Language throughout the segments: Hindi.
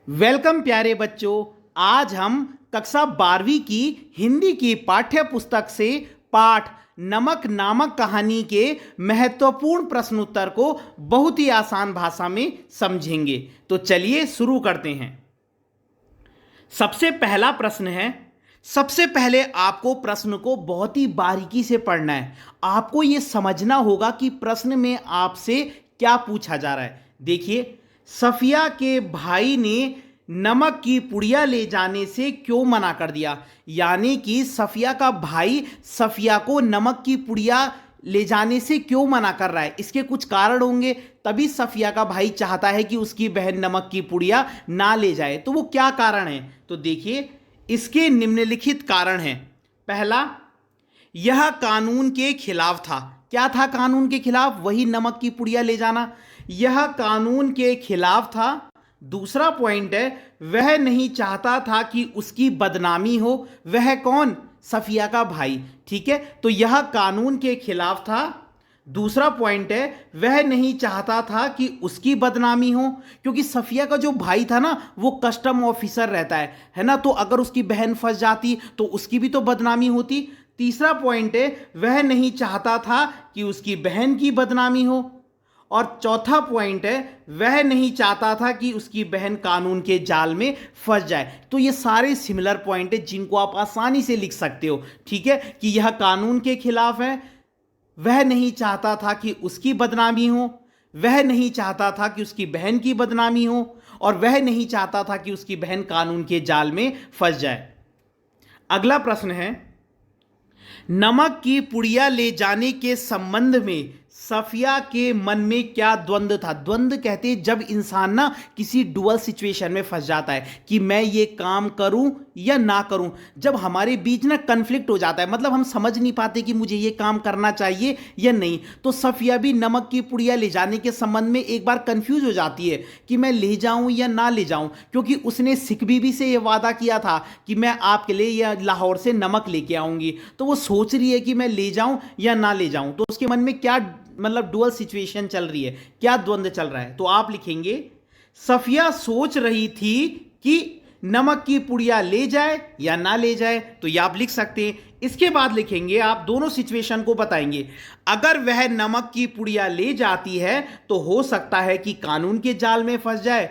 वेलकम प्यारे बच्चों। आज हम कक्षा 12वीं की हिंदी की पाठ्य पुस्तक से पाठ नमक नामक कहानी के महत्वपूर्ण प्रश्नोत्तर को बहुत ही आसान भाषा में समझेंगे। तो चलिए शुरू करते हैं। सबसे पहला प्रश्न है। सबसे पहले आपको प्रश्न को बहुत ही बारीकी से पढ़ना है। आपको यह समझना होगा कि प्रश्न में आपसे क्या पूछा जा रहा है। देखिए, सफिया के भाई ने नमक की पुड़िया ले जाने से क्यों मना कर दिया। यानी कि सफिया का भाई सफिया को नमक की पुड़िया ले जाने से क्यों मना कर रहा है। इसके कुछ कारण होंगे, तभी सफिया का भाई चाहता है कि उसकी बहन नमक की पुड़िया ना ले जाए। तो वो क्या कारण है, तो देखिए, इसके निम्नलिखित कारण हैं। पहला, यह कानून के खिलाफ था। क्या था कानून के खिलाफ? वही नमक की पुड़िया ले जाना, यह कानून के खिलाफ था। दूसरा पॉइंट है, वह नहीं चाहता था कि उसकी बदनामी हो। वह कौन? सफिया का भाई। ठीक है, तो यह कानून के खिलाफ था। दूसरा पॉइंट है, वह नहीं चाहता था कि उसकी बदनामी हो, क्योंकि सफिया का जो भाई था ना, वो कस्टम ऑफिसर रहता है ना, तो अगर उसकी बहन फंस जाती तो उसकी भी तो बदनामी होती। तीसरा पॉइंट है, वह नहीं चाहता था कि उसकी बहन की बदनामी हो। और चौथा पॉइंट है, वह नहीं चाहता था कि उसकी बहन कानून के जाल में फंस जाए। तो ये सारे सिमिलर पॉइंट है जिनको आप आसानी से लिख सकते हो। ठीक है, कि यह कानून के खिलाफ है, वह नहीं चाहता था कि उसकी बदनामी हो, वह नहीं चाहता था कि उसकी बहन की बदनामी हो, और वह नहीं चाहता था कि उसकी बहन कानून के जाल में फंस जाए। अगला प्रश्न है, नमक की पुड़िया ले जाने के संबंध में सफिया के मन में क्या द्वंद्व था। द्वंद्व कहते हैं जब इंसान ना किसी डुअल सिचुएशन में फंस जाता है कि मैं ये काम करूं या ना करूं। जब हमारे बीच ना कन्फ्लिक्ट हो जाता है, मतलब हम समझ नहीं पाते कि मुझे ये काम करना चाहिए या नहीं, तो सफिया भी नमक की पुड़िया ले जाने के संबंध में एक बार कंफ्यूज हो जाती है कि मैं ले जाऊं या ना ले जाऊं, क्योंकि उसने सिख बीबी से यह वादा किया था कि मैं आपके लिए या लाहौर से नमक लेके आऊंगी। तो वो सोच रही है कि मैं ले जाऊं या ना ले जाऊं। तो उसके मन में क्या मतलब डुअल सिचुएशन चल रही है, क्या द्वंद्व चल रहा है। तो आप लिखेंगे, सफिया सोच रही थी कि नमक की पुड़िया ले जाए या ना ले जाए। तो ये आप लिख सकते हैं। इसके बाद लिखेंगे, आप दोनों सिचुएशन को बताएंगे। अगर वह नमक की पुड़िया ले जाती है तो हो सकता है कि कानून के जाल में फंस जाए,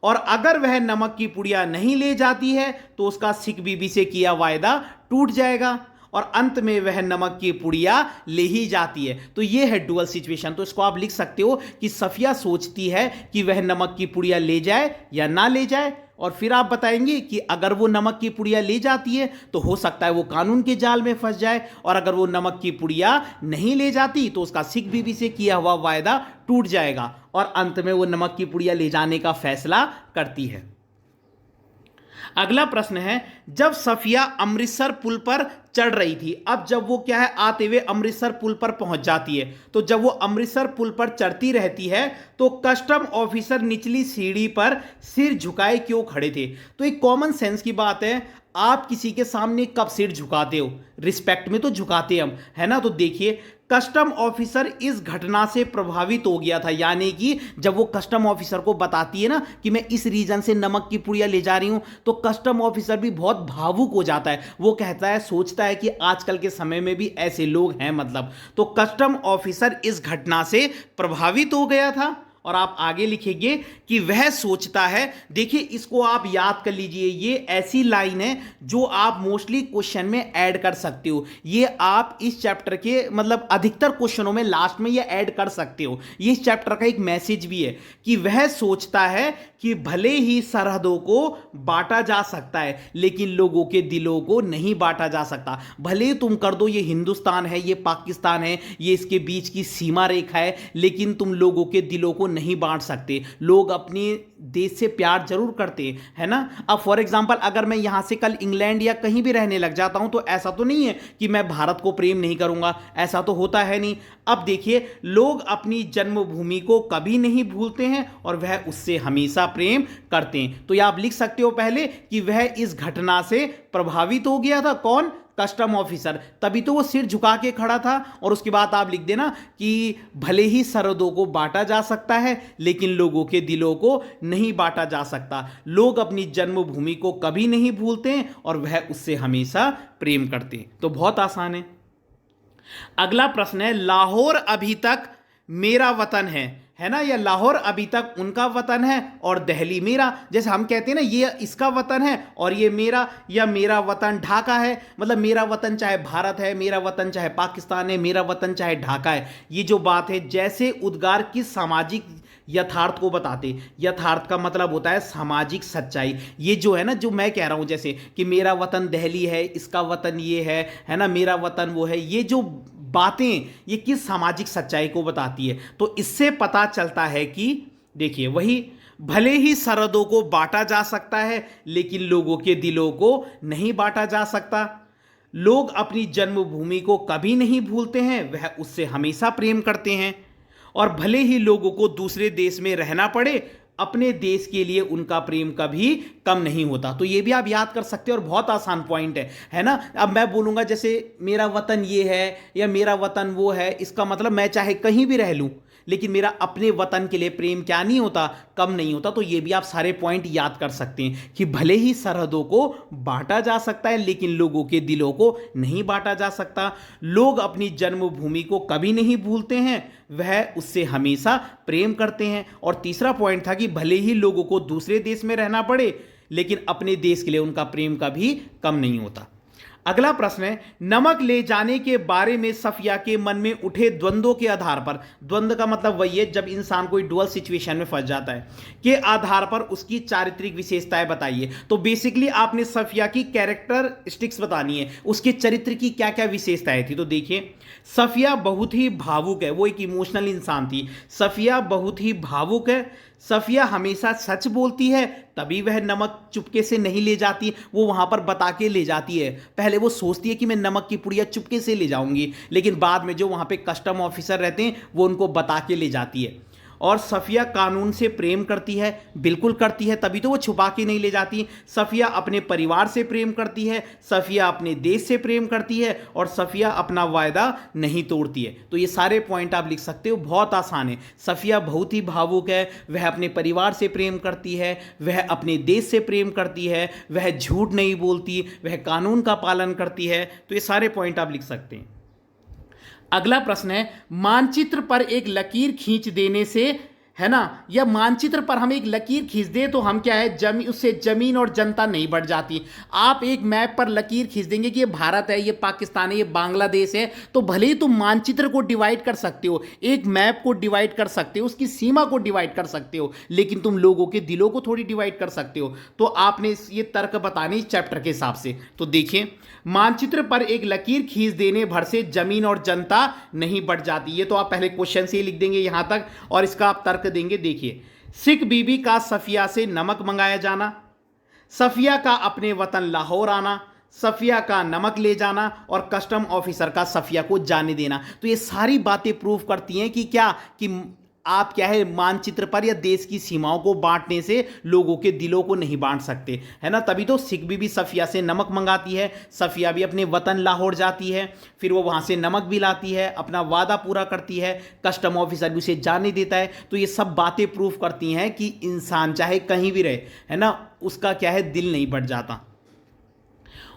और अगर वह नमक की पुड़िया नहीं ले जाती है तो उसका सिख बीबी से किया वायदा टूट जाएगा, और अंत में वह नमक की पुड़िया ले ही जाती है। तो यह है डुअल सिचुएशन। तो इसको आप लिख सकते हो कि सफिया सोचती है कि वह नमक की पुड़िया ले जाए या ना ले जाए, और फिर आप बताएंगे कि अगर वो नमक की पुड़िया ले जाती है तो हो सकता है वो कानून के जाल में फंस जाए, और अगर वो नमक की पुड़िया नहीं ले जाती तो उसका सिख बीबी से किया हुआ वायदा टूट जाएगा, और अंत में वो नमक की पुड़िया ले जाने का फैसला करती है। अगला प्रश्न है, जब सफिया अमृतसर पुल पर चढ़ रही थी, अब जब वो क्या है आते हुए अमृतसर पुल पर पहुंच जाती है, तो जब वो अमृतसर पुल पर चढ़ती रहती है तो कस्टम ऑफिसर निचली सीढ़ी पर सिर झुकाए क्यों खड़े थे। तो एक कॉमन सेंस की बात है, आप किसी के सामने कब सिर झुकाते हो? रिस्पेक्ट में तो झुकाते हम, है ना। तो देखिए, कस्टम ऑफिसर इस घटना से प्रभावित हो गया था। यानी कि जब वो कस्टम ऑफिसर को बताती है ना कि मैं इस रीजन से नमक की पुड़िया ले जा रही हूं, तो कस्टम ऑफिसर भी बहुत भावुक हो जाता है। वो कहता है, सोचता है कि आजकल के समय में भी ऐसे लोग हैं, मतलब। तो कस्टम ऑफिसर इस घटना से प्रभावित हो गया था। और आप आगे लिखेंगे कि वह सोचता है। देखिए, इसको आप याद कर लीजिए, ये ऐसी लाइन है जो आप मोस्टली क्वेश्चन में ऐड कर सकते हो। ये आप इस चैप्टर के मतलब अधिकतर क्वेश्चनों में लास्ट में ये ऐड कर सकते हो। ये इस चैप्टर का एक मैसेज भी है कि वह सोचता है कि भले ही सरहदों को बांटा जा सकता है, लेकिन लोगों के दिलों को नहीं बांटा जा सकता। भले तुम कर दो, ये हिंदुस्तान है, ये पाकिस्तान है, ये इसके बीच की सीमा रेखा है, लेकिन तुम लोगों के दिलों को नहीं बांट सकते। लोग अपने देश से प्यार जरूर करते हैं, है ना। अब फॉर एग्जांपल, अगर मैं यहां से कल इंग्लैंड या कहीं भी रहने लग जाता हूं, तो ऐसा तो नहीं है कि मैं भारत को प्रेम नहीं करूंगा, ऐसा तो होता है नहीं। अब देखिए, लोग अपनी जन्मभूमि को कभी नहीं भूलते हैं और वह उससे हमेशा प्रेम करते हैं। तो यह आप लिख सकते हो पहले कि वह इस घटना से प्रभावित हो गया था। कौन? कस्टम ऑफिसर, तभी तो वो सिर झुका के खड़ा था। और उसके बाद आप लिख देना कि भले ही सरहदों को बांटा जा सकता है लेकिन लोगों के दिलों को नहीं बांटा जा सकता। लोग अपनी जन्मभूमि को कभी नहीं भूलते हैं और वह उससे हमेशा प्रेम करते हैं। तो बहुत आसान है। अगला प्रश्न है, लाहौर अभी तक मेरा वतन है ना, या लाहौर अभी तक उनका वतन है और दिल्ली मेरा। जैसे हम कहते हैं ना, ये इसका वतन है और ये मेरा, या मेरा वतन ढाका है। मतलब मेरा वतन चाहे भारत है, मेरा वतन चाहे पाकिस्तान है, मेरा वतन चाहे ढाका है। ये जो बात है, जैसे उद्गार किस सामाजिक यथार्थ को बताते। यथार्थ का मतलब होता है सामाजिक सच्चाई। ये जो है ना, जो मैं कह रहा हूं जैसे कि मेरा वतन दिल्ली है, इसका वतन ये है ना, मेरा वतन वो है, ये जो बातें ये किस सामाजिक सच्चाई को बताती है। तो इससे पता चलता है कि देखिए, वही भले ही सरहदों को बांटा जा सकता है लेकिन लोगों के दिलों को नहीं बांटा जा सकता। लोग अपनी जन्मभूमि को कभी नहीं भूलते हैं, वह उससे हमेशा प्रेम करते हैं। और भले ही लोगों को दूसरे देश में रहना पड़े, अपने देश के लिए उनका प्रेम कभी कम नहीं होता। तो ये भी आप याद कर सकते हो और बहुत आसान पॉइंट है ना। अब मैं बोलूंगा जैसे मेरा वतन ये है या मेरा वतन वो है, इसका मतलब मैं चाहे कहीं भी रह लूं लेकिन मेरा अपने वतन के लिए प्रेम क्या नहीं होता, कम नहीं होता। तो ये भी आप सारे पॉइंट याद कर सकते हैं कि भले ही सरहदों को बांटा जा सकता है लेकिन लोगों के दिलों को नहीं बांटा जा सकता। लोग अपनी जन्मभूमि को कभी नहीं भूलते हैं, वह उससे हमेशा प्रेम करते हैं। और तीसरा पॉइंट था कि भले ही लोगों को दूसरे देश में रहना पड़े लेकिन अपने देश के लिए उनका प्रेम कभी कम नहीं होता। अगला प्रश्न है, नमक ले जाने के बारे में सफिया के मन में उठे द्वंद्वों के आधार पर। द्वंद्व का मतलब वही है जब इंसान कोई डुअल सिचुएशन में फंस जाता है, के आधार पर उसकी चारित्रिक विशेषताएं बताइए। तो बेसिकली आपने सफिया की कैरेक्टरिस्टिक्स बतानी है, उसके चरित्र की क्या क्या विशेषताएं थी। तो देखिए, सफिया बहुत ही भावुक है, वो एक इमोशनल इंसान थी। सफिया बहुत ही भावुक है। सफिया हमेशा सच बोलती है, तभी वह नमक चुपके से नहीं ले जाती, वो वहां पर बता के ले जाती है। पहले वो सोचती है कि मैं नमक की पुड़िया चुपके से ले जाऊंगी, लेकिन बाद में जो वहां पे कस्टम ऑफिसर रहते हैं वो उनको बता के ले जाती है। और सफिया कानून से प्रेम करती है, बिल्कुल करती है, तभी तो वो छुपा के नहीं ले जाती। सफिया अपने परिवार से प्रेम करती है, सफिया अपने देश से प्रेम करती है और सफिया अपना वायदा नहीं तोड़ती है। तो ये सारे पॉइंट आप लिख सकते हो, बहुत आसान है। सफिया बहुत ही भावुक है, वह अपने परिवार से प्रेम करती है, वह अपने देश से प्रेम करती है, वह झूठ नहीं बोलती, वह कानून का पालन करती है। तो ये सारे पॉइंट आप लिख सकते हैं। अगला प्रश्न है, मानचित्र पर एक लकीर खींच देने से, है ना, या मानचित्र पर हम एक लकीर खींच दें तो हम क्या है, उससे जमीन और जनता नहीं बढ़ जाती। आप एक मैप पर लकीर खींच देंगे कि ये भारत है, ये पाकिस्तान है, ये बांग्लादेश है, तो भले ही तुम मानचित्र को डिवाइड कर सकते हो, एक मैप को डिवाइड कर सकते हो, उसकी सीमा को डिवाइड कर सकते हो, लेकिन तुम लोगों के दिलों को थोड़ी डिवाइड कर सकते हो। तो आपने ये तर्क बताने इस चैप्टर के हिसाब से। तो देखिए, मानचित्र पर एक लकीर खींच देने भर से जमीन और जनता नहीं बढ़ जाती। ये तो आप पहले क्वेश्चन से ही लिख देंगे यहां तक और इसका आप तर्क देंगे। देखिए, सिख बीबी का सफिया से नमक मंगाया जाना, सफिया का अपने वतन लाहौर आना, सफिया का नमक ले जाना और कस्टम ऑफिसर का सफिया को जाने देना। तो ये सारी बातें प्रूव करती हैं कि क्या, कि आप क्या है, मानचित्र पर या देश की सीमाओं को बांटने से लोगों के दिलों को नहीं बांट सकते, है ना। तभी तो सिख भी सफिया से नमक मंगाती है, सफिया भी अपने वतन लाहौर जाती है, फिर वो वहां से नमक भी लाती है, अपना वादा पूरा करती है, कस्टम ऑफिसर भी उसे जाने देता है। तो ये सब बातें प्रूव करती हैं कि इंसान चाहे कहीं भी रहे, है ना, उसका क्या है, दिल नहीं बढ़ जाता।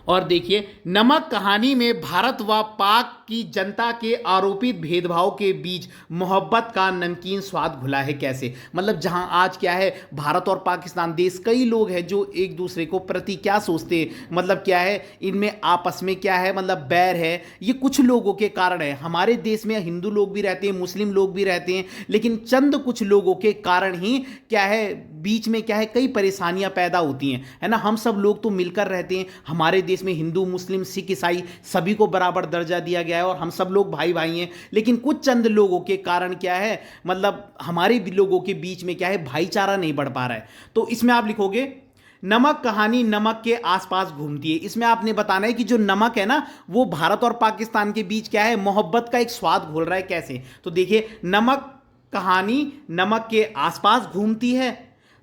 और देखिए, नमक कहानी में भारत व पाक की जनता के आरोपित भेदभाव के बीच मोहब्बत का नमकीन स्वाद घुला है कैसे। मतलब जहां आज क्या है, भारत और पाकिस्तान देश, कई लोग हैं जो एक दूसरे को प्रति क्या सोचते हैं, मतलब क्या है, इनमें आपस में क्या है, मतलब बैर है। ये कुछ लोगों के कारण है। हमारे देश में हिंदू लोग भी रहते हैं, मुस्लिम लोग भी रहते हैं, लेकिन चंद कुछ लोगों के कारण ही क्या है, बीच में क्या है, कई परेशानियां पैदा होती हैं, है ना। हम सब लोग तो मिलकर रहते हैं, हमारे देश में हिंदू मुस्लिम सिख ईसाई सभी को बराबर दर्जा दिया गया है और हम सब लोग भाई भाई हैं। लेकिन कुछ चंद लोगों के कारण क्या है, मतलब हमारे लोगों के बीच में क्या है, भाईचारा नहीं बढ़ पा रहा है। तो इसमें आप लिखोगे, नमक कहानी नमक के आसपास घूमती है। इसमें आपने बताना है कि जो नमक है ना, वो भारत और पाकिस्तान के बीच क्या है, मोहब्बत का एक स्वाद घोल रहा है कैसे। तो देखिए, नमक कहानी नमक के आसपास घूमती है,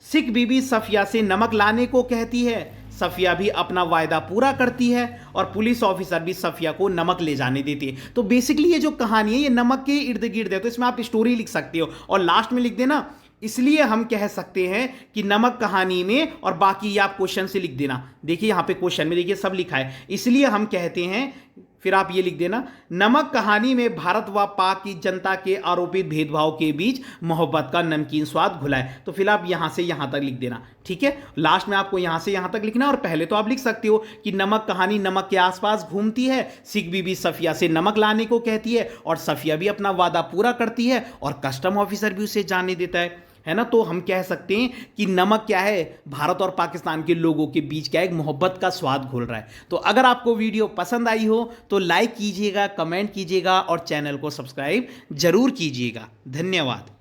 सिख बीबी सफिया से नमक लाने को कहती है, सफिया भी अपना वायदा पूरा करती है और पुलिस ऑफिसर भी सफिया को नमक ले जाने देती है। तो बेसिकली ये जो कहानी है ये नमक के इर्द गिर्द है। तो इसमें आप स्टोरी लिख सकते हो और लास्ट में लिख देना, इसलिए हम कह सकते हैं कि नमक कहानी में, और बाकी ये आप क्वेश्चन से लिख देना। देखिए यहां पे क्वेश्चन में देखिए सब लिखा है, इसलिए हम कहते हैं, फिर आप ये लिख देना, नमक कहानी में भारत व पाक की जनता के आरोपित भेदभाव के बीच मोहब्बत का नमकीन स्वाद घुला है। तो फिर आप यहां से यहां तक लिख देना, ठीक है। लास्ट में आपको यहां से यहां तक लिखना, और पहले तो आप लिख सकते हो कि नमक कहानी नमक के आसपास घूमती है, सिख बीबी सफिया से नमक लाने को कहती है और सफिया भी अपना वादा पूरा करती है और कस्टम ऑफिसर भी उसे जाने देता है ना। तो हम कह सकते हैं कि नमक क्या है, भारत और पाकिस्तान के लोगों के बीच क्या एक मोहब्बत का स्वाद घोल रहा है। तो अगर आपको वीडियो पसंद आई हो तो लाइक कीजिएगा, कमेंट कीजिएगा और चैनल को सब्सक्राइब जरूर कीजिएगा। धन्यवाद।